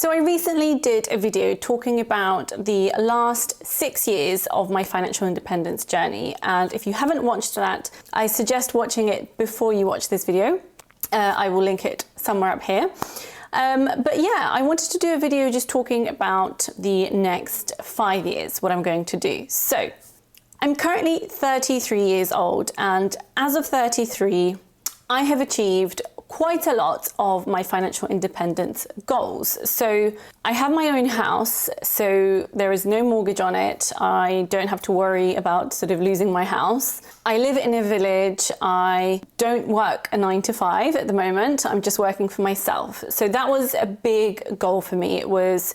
So I recently did a video talking about the last 6 years of my financial independence journey. And if you haven't watched that, I suggest watching it before you watch this video. I will link it somewhere up here. But yeah, I wanted to do a video just talking about the next 5 years, what I'm going to do. So I'm currently 33 years old, and as of 33, I have achieved quite a lot of my financial independence goals. So I have my own house, so there is no mortgage on it. I don't have to worry about sort of losing my house. I live in a village. I don't work a 9 to 5 at the moment. I'm just working for myself. So that was a big goal for me. It was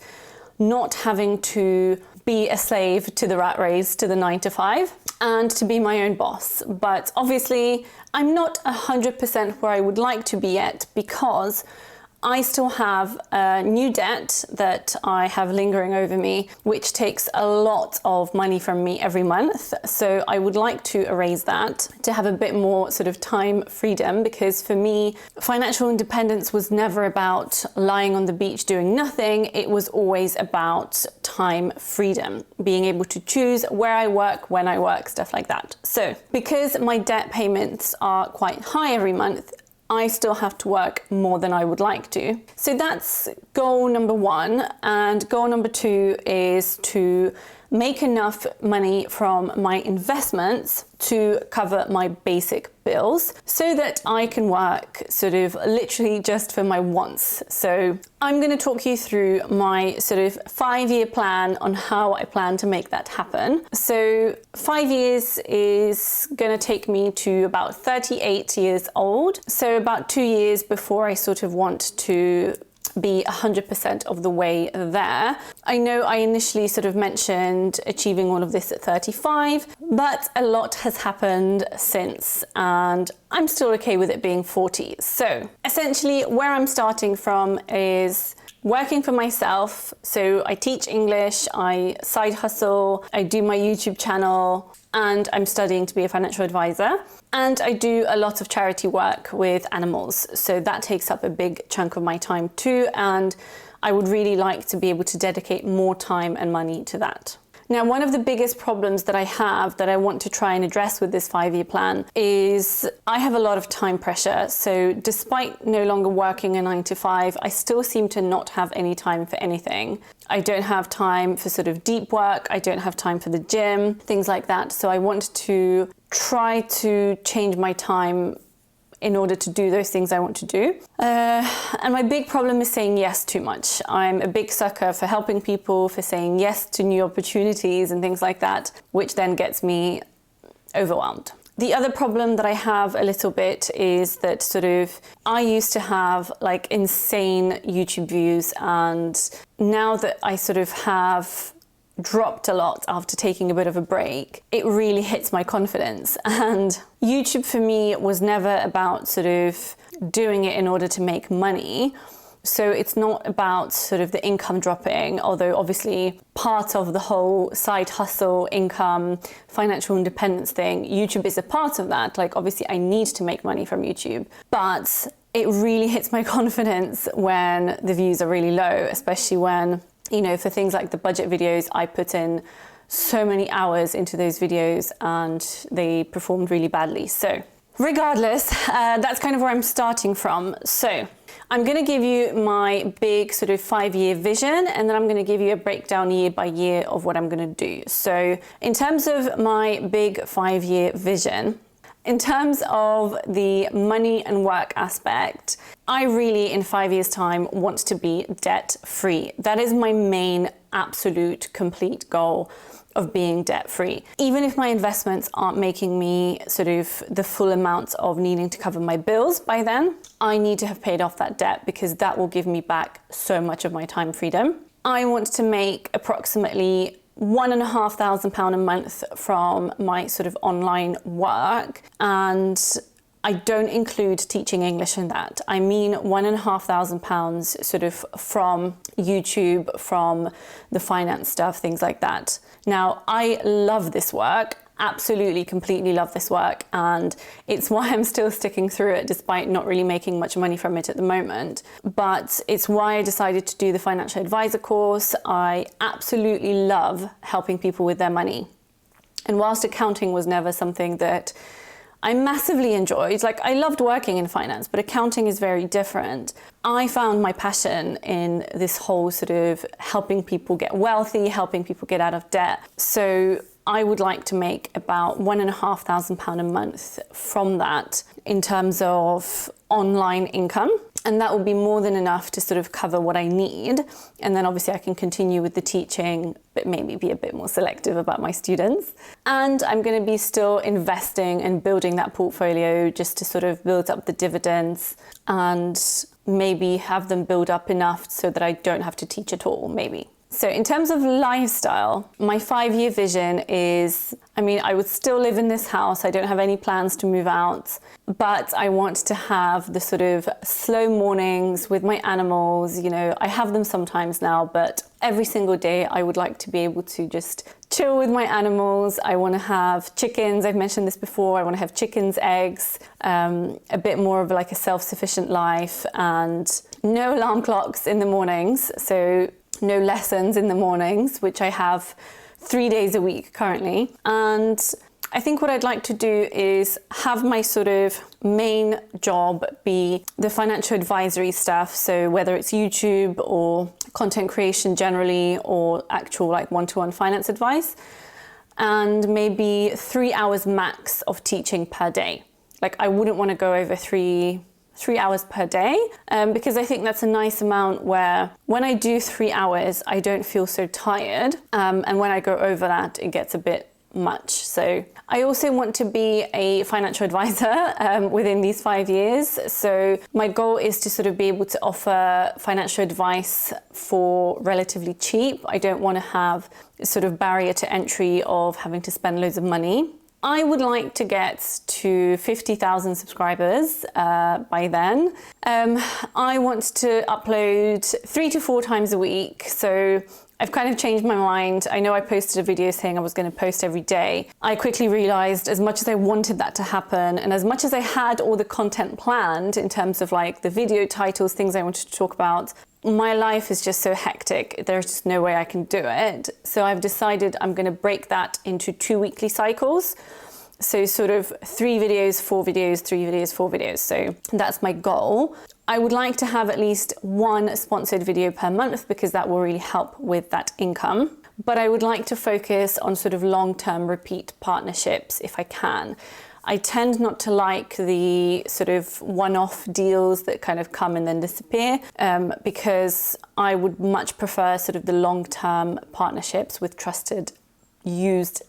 not having to be a slave to the rat race, to the 9 to 5, and to be my own boss. But obviously, I'm not 100% where I would like to be yet, because I still have a new debt that I have lingering over me, which takes a lot of money from me every month. So I would like to erase that to have a bit more sort of time freedom, because for me, financial independence was never about lying on the beach doing nothing. It was always about time freedom, being able to choose where I work, when I work, stuff like that. So because my debt payments are quite high every month, I still have to work more than I would like to. So that's goal number 1. And goal number 2 is to make enough money from my investments to cover my basic bills so that I can work sort of literally just for my wants. So I'm going to talk you through my sort of 5-year plan on how I plan to make that happen. So 5 years is going to take me to about 38 years old. So about 2 years before I sort of want to be 100% of the way there. I know I initially sort of mentioned achieving all of this at 35, but a lot has happened since, and I'm still okay with it being 40. So essentially where I'm starting from is working for myself. So I teach English, I side hustle, I do my YouTube channel, and I'm studying to be a financial advisor. And I do a lot of charity work with animals. So that takes up a big chunk of my time too. And I would really like to be able to dedicate more time and money to that. Now, one of the biggest problems that I have that I want to try and address with this 5-year plan is I have a lot of time pressure. So despite no longer working a 9 to 5, I still seem to not have any time for anything. I don't have time for sort of deep work. I don't have time for the gym, things like that. So I want to try to change my time in order to do those things I want to do. And my big problem is saying yes too much. I'm a big sucker for helping people, for saying yes to new opportunities and things like that, which then gets me overwhelmed. The other problem that I have a little bit is that sort of I used to have like insane YouTube views, and now that I sort of have dropped a lot after taking a bit of a break, it really hits my confidence. And YouTube for me was never about sort of doing it in order to make money. So it's not about sort of the income dropping, although obviously part of the whole side hustle, income, financial independence thing, YouTube is a part of that. Like obviously I need to make money from YouTube, but it really hits my confidence when the views are really low, especially when, you know, for things like the budget videos, I put in so many hours into those videos and they performed really badly. So regardless, that's kind of where I'm starting from. So I'm going to give you my big sort of 5-year vision, and then I'm going to give you a breakdown year by year of what I'm going to do. So in terms of my big 5-year vision, in terms of the money and work aspect, I really, in 5 years' time, want to be debt-free. That is my main, absolute, complete goal of being debt-free. Even if my investments aren't making me sort of the full amount of needing to cover my bills by then, I need to have paid off that debt, because that will give me back so much of my time freedom. I want to make approximately £1,500 a month from my sort of online work, and I don't include teaching English in that. I mean £1,500 sort of from YouTube, from the finance stuff, things like that. Now, I love this work. absolutely, completely love this work, and it's why I'm still sticking through it despite not really making much money from it at the moment. But it's why I decided to do the financial advisor course. I absolutely love helping people with their money. And whilst accounting was never something that I massively enjoyed, like I loved working in finance, but accounting is very different. I found my passion in this whole sort of helping people get wealthy, helping people get out of debt. So I would like to make about £1,500 a month from that in terms of online income. And that will be more than enough to sort of cover what I need. And then obviously I can continue with the teaching, but maybe be a bit more selective about my students. And I'm going to be still investing and building that portfolio just to sort of build up the dividends and maybe have them build up enough so that I don't have to teach at all, maybe. So in terms of lifestyle, my 5-year vision is, I would still live in this house. I don't have any plans to move out, but I want to have the sort of slow mornings with my animals. I have them sometimes now, but every single day I would like to be able to just chill with my animals. I want to have chickens. I've mentioned this before. I want to have chickens, eggs, a bit more of like a self-sufficient life, and no alarm clocks in the mornings. So no lessons in the mornings, which I have 3 days a week currently. And I think what I'd like to do is have my sort of main job be the financial advisory stuff. So whether it's YouTube or content creation generally, or actual like one-to-one finance advice, and maybe 3 hours max of teaching per day. Like I wouldn't want to go over three hours per day, because I think that's a nice amount where when I do 3 hours, I don't feel so tired. And when I go over that, it gets a bit much. So I also want to be a financial advisor within these 5 years. So my goal is to sort of be able to offer financial advice for relatively cheap. I don't want to have a sort of barrier to entry of having to spend loads of money. I would like to get to 50,000 subscribers by then. I want to upload 3 to 4 times a week. So I've kind of changed my mind. I know I posted a video saying I was going to post every day. I quickly realized as much as I wanted that to happen, and as much as I had all the content planned in terms of like the video titles, things I wanted to talk about, my life is just so hectic. There's just no way I can do it. So I've decided I'm going to break that into 2 weekly cycles. So sort of 3 videos, 4 videos, 3 videos, 4 videos. So that's my goal. I would like to have at least 1 sponsored video per month, because that will really help with that income. But I would like to focus on sort of long-term repeat partnerships if I can. I tend not to like the sort of one-off deals that kind of come and then disappear, because I would much prefer sort of the long-term partnerships with trusted, used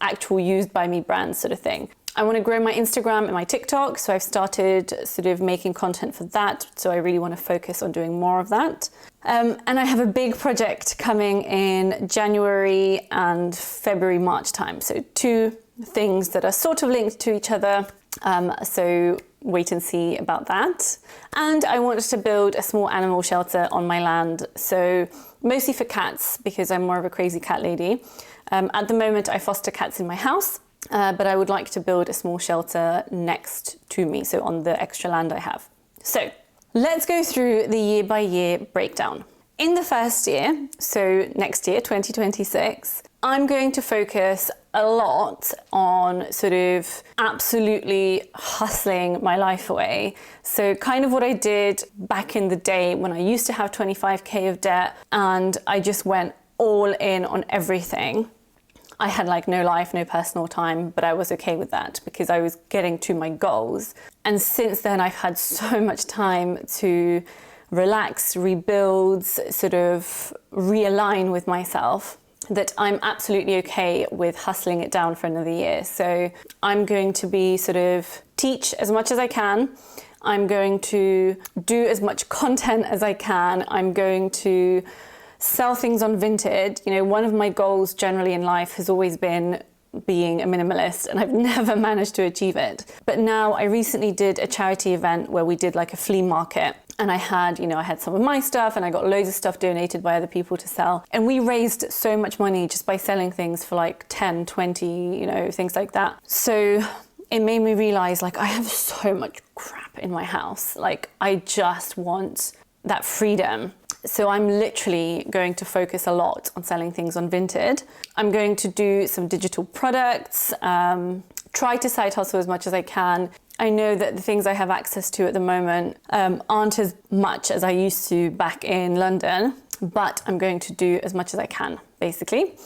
by me brands sort of thing. I want to grow my Instagram and my TikTok, so I've started sort of making content for that. So I really want to focus on doing more of that. And I have a big project coming in January and February, March time. So 2 things that are sort of linked to each other. So wait and see about that. And I want to build a small animal shelter on my land. So mostly for cats, because I'm more of a crazy cat lady. At the moment, I foster cats in my house, but I would like to build a small shelter next to me, so on the extra land I have. So let's go through the year-by-year breakdown. In the first year, so next year, 2026, I'm going to focus a lot on sort of absolutely hustling my life away. So kind of what I did back in the day when I used to have 25k of debt and I just went all in on everything. I had like no life, no personal time, but I was okay with that because I was getting to my goals. And since then, I've had so much time to relax, rebuild, sort of realign with myself, that I'm absolutely okay with hustling it down for another year. So I'm going to be sort of teach as much as I can. I'm going to do as much content as I can. I'm going to sell things on Vinted. You know, one of my goals generally in life has always been being a minimalist, and I've never managed to achieve it. But now I recently did a charity event where we did like a flea market, and I had some of my stuff, and I got loads of stuff donated by other people to sell. And we raised so much money just by selling things for like 10, 20, things like that. So it made me realize, like, I have so much crap in my house. Like, I just want that freedom. So I'm literally going to focus a lot on selling things on Vinted. I'm going to do some digital products, try to side hustle as much as I can. I know that the things I have access to at the moment aren't as much as I used to back in London, but I'm going to do as much as I can, basically.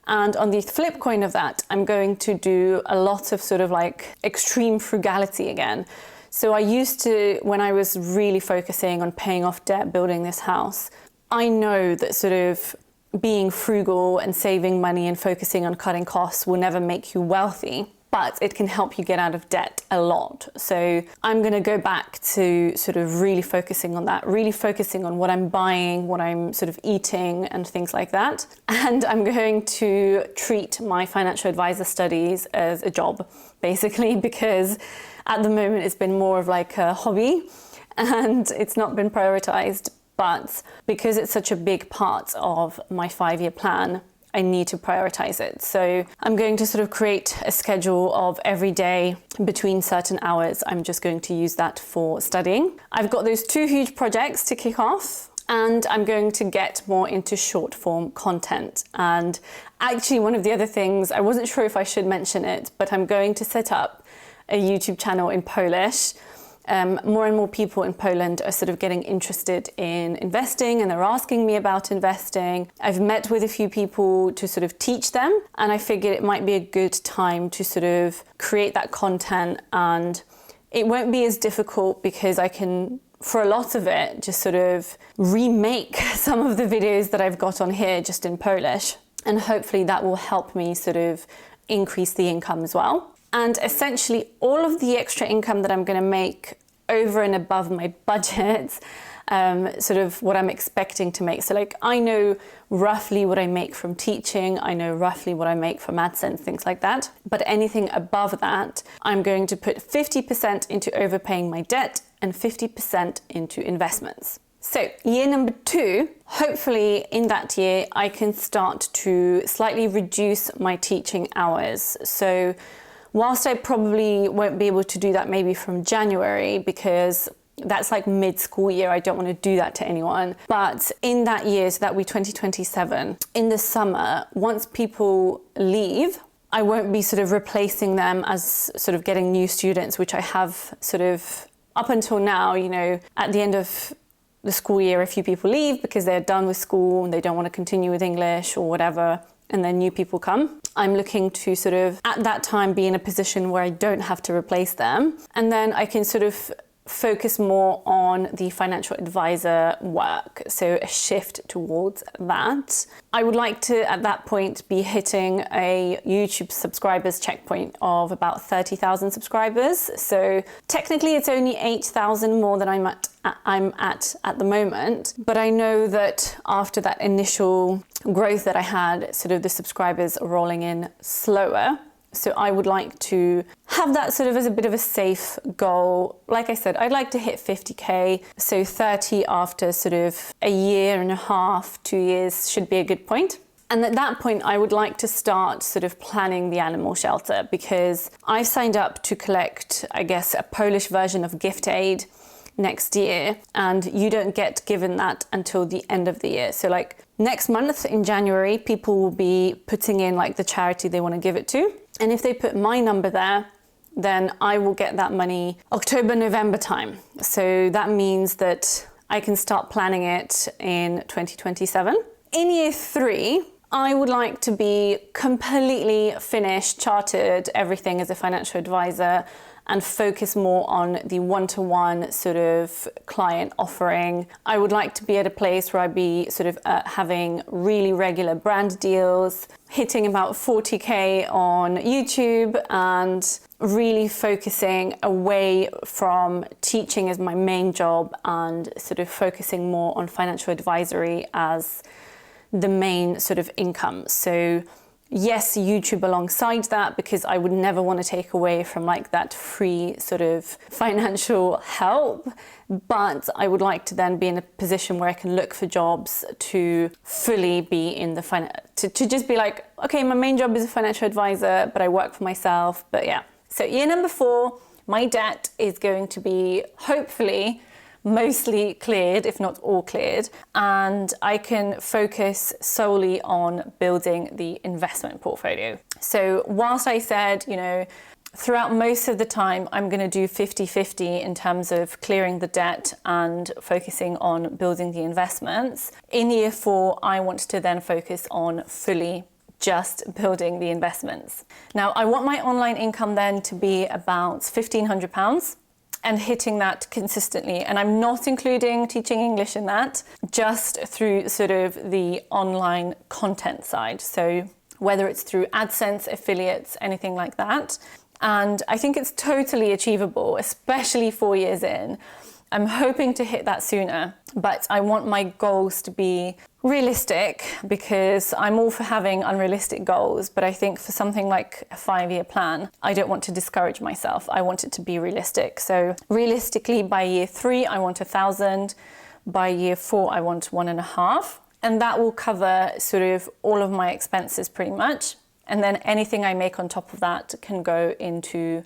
And on the flip coin of that, I'm going to do a lot of sort of like extreme frugality again. So I used to, when I was really focusing on paying off debt, building this house, I know that sort of being frugal and saving money and focusing on cutting costs will never make you wealthy, but it can help you get out of debt a lot. So I'm going to go back to sort of really focusing on that, really focusing on what I'm buying, what I'm sort of eating and things like that. And I'm going to treat my financial advisor studies as a job, basically, because at the moment it's been more of like a hobby and it's not been prioritized. But because it's such a big part of my 5-year plan, I need to prioritize it. So I'm going to sort of create a schedule of every day between certain hours. I'm just going to use that for studying. I've got those 2 huge projects to kick off, and I'm going to get more into short form content. And actually, one of the other things, I wasn't sure if I should mention it, but I'm going to set up a YouTube channel in Polish. More and more people in Poland are sort of getting interested in investing, and they're asking me about investing. I've met with a few people to sort of teach them, and I figured it might be a good time to sort of create that content, and it won't be as difficult because I can, for a lot of it, just sort of remake some of the videos that I've got on here just in Polish, and hopefully that will help me sort of increase the income as well. And essentially all of the extra income that I'm going to make over and above my budget, sort of what I'm expecting to make. So like, I know roughly what I make from teaching, I know roughly what I make from AdSense, things like that. But anything above that, I'm going to put 50% into overpaying my debt and 50% into investments. So year number 2, hopefully in that year, I can start to slightly reduce my teaching hours. So whilst I probably won't be able to do that maybe from January, because that's like mid-school year, I don't want to do that to anyone. But in that year, so that will be 2027, in the summer, once people leave, I won't be sort of replacing them as sort of getting new students, which I have sort of up until now, at the end of the school year, a few people leave because they're done with school and they don't want to continue with English or whatever, and then new people come. I'm looking to sort of, at that time, be in a position where I don't have to replace them. And then I can sort of focus more on the financial advisor work. So a shift towards that. I would like to, at that point, be hitting a YouTube subscribers checkpoint of about 30,000 subscribers. So technically it's only 8,000 more than I'm at the moment. But I know that after that initial growth that I had, sort of the subscribers are rolling in slower. So I would like to have that sort of as a bit of a safe goal. Like I said, I'd like to hit 50K. So 30 after sort of a year and a half, 2 years should be a good point. And at that point, I would like to start sort of planning the animal shelter, because I've signed up to collect, I guess, a Polish version of gift aid next year, and you don't get given that until the end of the year. So like next month in January, people will be putting in like the charity they want to give it to. And if they put my number there, then I will get that money October, November time. So that means that I can start planning it in 2027. In year 3, I would like to be completely finished, chartered, everything as a financial advisor, and focus more on the one-to-one sort of client offering. I would like to be at a place where I'd be sort of having really regular brand deals, hitting about 40K on YouTube, and really focusing away from teaching as my main job and sort of focusing more on financial advisory as the main sort of income. So Yes, YouTube alongside that, because I would never want to take away from like that free sort of financial help. But I would like to then be in a position where I can look for jobs to fully be in the to just be like, okay, my main job is a financial advisor, but I work for myself. But yeah. So year number 4, my debt is going to be hopefully mostly cleared, if not all cleared, and I can focus solely on building the investment portfolio. So whilst I said, you know, throughout most of the time, I'm going to do 50-50 in terms of clearing the debt and focusing on building the investments. In year 4, I want to then focus on fully just building the investments. Now, I want my online income then to be about £1,500 and hitting that consistently. And I'm not including teaching English in that, just through sort of the online content side. So whether it's through AdSense, affiliates, anything like that. And I think it's totally achievable, especially 4 years in. I'm hoping to hit that sooner, but I want my goals to be realistic, because I'm all for having unrealistic goals, but I think for something like a 5-year plan, I don't want to discourage myself. I want it to be realistic. So realistically, by year 3, I want 1,000. By year 4, I want 1.5. And that will cover sort of all of my expenses pretty much. And then anything I make on top of that can go into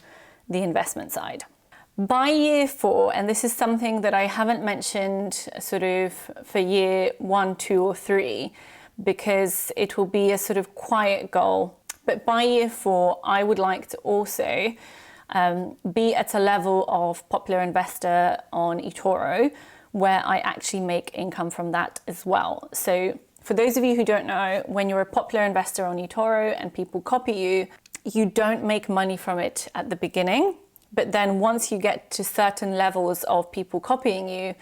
the investment side. By year 4, and this is something that I haven't mentioned sort of for year 1, 2, or 3, because it will be a sort of quiet goal. But by year 4, I would like to also be at a level of popular investor on eToro where I actually make income from that as well. So for those of you who don't know, when you're a popular investor on eToro and people copy you, you don't make money from it at the beginning. But then once you get to certain levels of people copying you,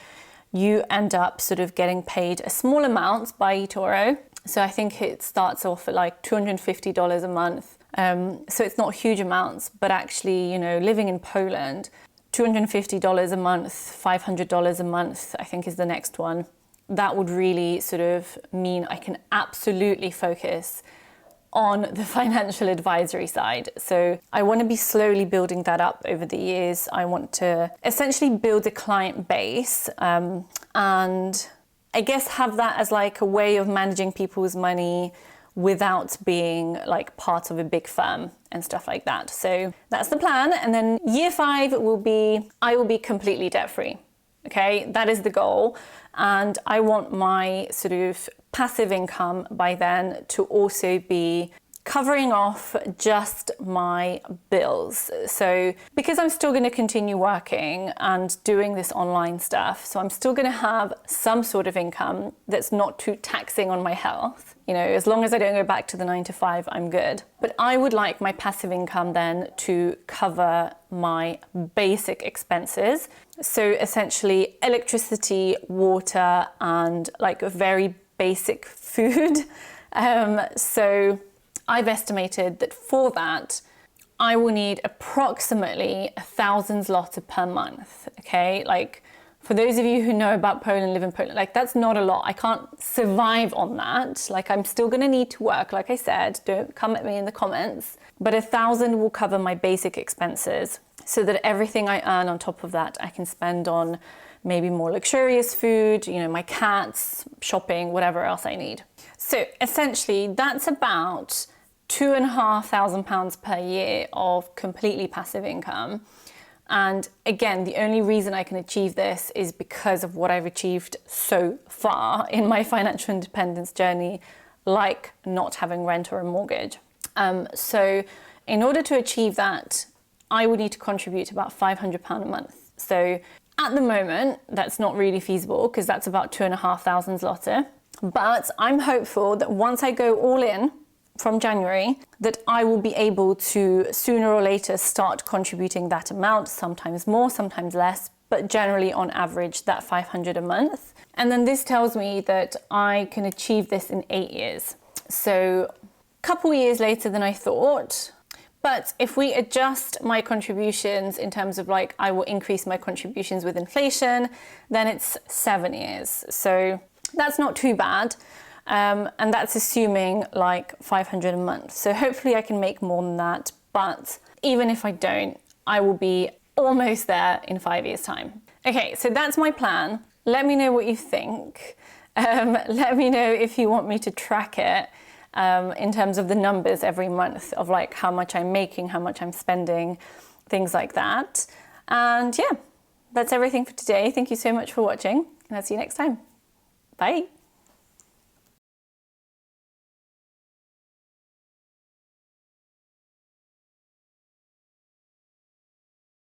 you end up sort of getting paid a small amount by eToro. So I think it starts off at like $250 a month. So it's not huge amounts, but actually, you know, living in Poland, $250 a month, $500 a month, I think is the next one. That would really sort of mean I can absolutely focus on the financial advisory side. So I want to be slowly building that up over the years. I want to essentially build a client base, and I guess have that as like a way of managing people's money without being like part of a big firm and stuff like that. So that's the plan. And then year 5 will be, I will be completely debt free. Okay, that is the goal. And I want my sort of passive income by then to also be covering off just my bills. So because I'm still going to continue working and doing this online stuff, so I'm still going to have some sort of income that's not too taxing on my health. You know, as long as I don't go back to the 9 to 5, I'm good. But I would like my passive income then to cover my basic expenses. So essentially electricity, water, and like a very basic food. So I've estimated that for that, I will need approximately 1,000 zloty per month, okay? Like, for those of you who know about Poland, live in Poland, like that's not a lot. I can't survive on that. Like I'm still gonna need to work, like I said, don't come at me in the comments. But 1,000 will cover my basic expenses so that everything I earn on top of that, I can spend on maybe more luxurious food, you know, my cats, shopping, whatever else I need. So essentially that's about £2,500 per year of completely passive income. And again, the only reason I can achieve this is because of what I've achieved so far in my financial independence journey, like not having rent or a mortgage. So in order to achieve that, I would need to contribute about £500 a month. So at the moment, that's not really feasible because that's about 2,500 zloty. But I'm hopeful that once I go all in from January, that I will be able to sooner or later start contributing that amount, sometimes more, sometimes less, but generally on average that 500 a month. And then this tells me that I can achieve this in 8 years. So a couple years later than I thought. But if we adjust my contributions in terms of like, I will increase my contributions with inflation, then it's 7 years. So that's not too bad. And that's assuming like 500 a month. So hopefully I can make more than that. But even if I don't, I will be almost there in 5 years' time. Okay, so that's my plan. Let me know what you think. Let me know if you want me to track it in terms of the numbers every month of like how much I'm making, how much I'm spending, things like that. And yeah, that's everything for today. Thank you so much for watching, and I'll see you next time. Bye.